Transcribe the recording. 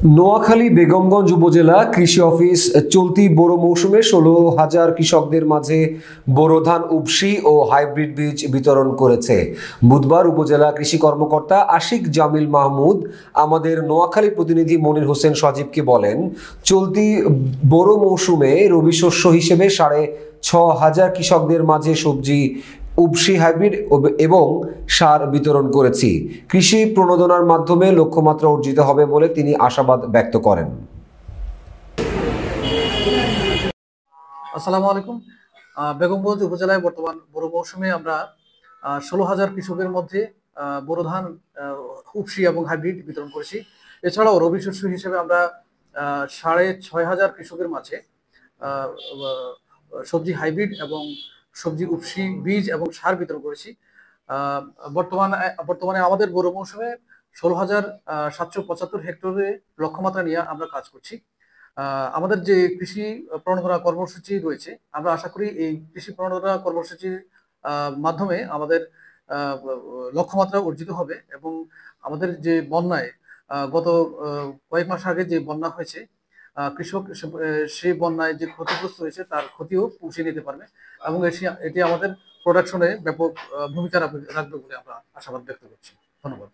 নোয়াখালী বেগমগঞ্জ উপজেলা কৃষি অফিস চলতি বোরো মৌসুমে ১৬,০০০ কৃষকদের মাঝে বোরো ধান উপসি ও হাইব্রিড বীজ বিতরণ করেছে। বুধবার উপজেলা কৃষি কর্মকর্তা আশিক জামিল মাহমুদ আমাদের নোয়াখালী প্রতিনিধি মনির হোসেন সজীবকে বলেন, চলতি বোরো মৌসুমে রবি শস্য হিসেবে ৬,৫০০ কৃষকদের মাঝে সবজি উপসি হাইব্রিড এবং সার বিতরণ করেছি। কৃষি প্রণোদনার মাধ্যমে লক্ষ্যমাত্রা অর্জিত হবে বলে তিনি আশাবাদ ব্যক্ত করেন। আসসালামু আলাইকুম। বেগমগঞ্জ উপজেলায় বর্তমান বোরো মৌসুমে আমরা ১৬,০০০ কৃষকের মধ্যে বোরো ধান উপসি এবং হাইব্রিড বিতরণ করেছি। এছাড়াও রবি শস্য হিসেবে আমরা ৬,৫০০ কৃষকের মাঝে আহ, আহ, সবজি হাইব্রিড এবং সবজি উপসি বীজ এবং সার বিতরণ করেছি। আহ, বর্তমানে আমাদের বোরো মৌসুমে ১৬,৭৭৫ হেক্টরে লক্ষ্যমাত্রা নিয়ে আমরা কাজ করছি। আমাদের যে কৃষি প্রণোদনা কর্মসূচি রয়েছে, আমরা আশা করি এই কৃষি প্রণোদনা কর্মসূচির মাধ্যমে আমাদের লক্ষ্যমাত্রা অর্জিত হবে এবং আমাদের যে বন্যায় গত কয়েক মাস আগে যে বন্যা হয়েছে, কৃষক সেই বন্যায় যে ক্ষতিগ্রস্ত হয়েছে তার ক্ষতিও পুষিয়ে নিতে পারবে এবং এটি আমাদের প্রোডাকশনে ব্যাপক ভূমিকা রাখবে বলে আমরা আশাবাদ ব্যক্ত করছি। ধন্যবাদ।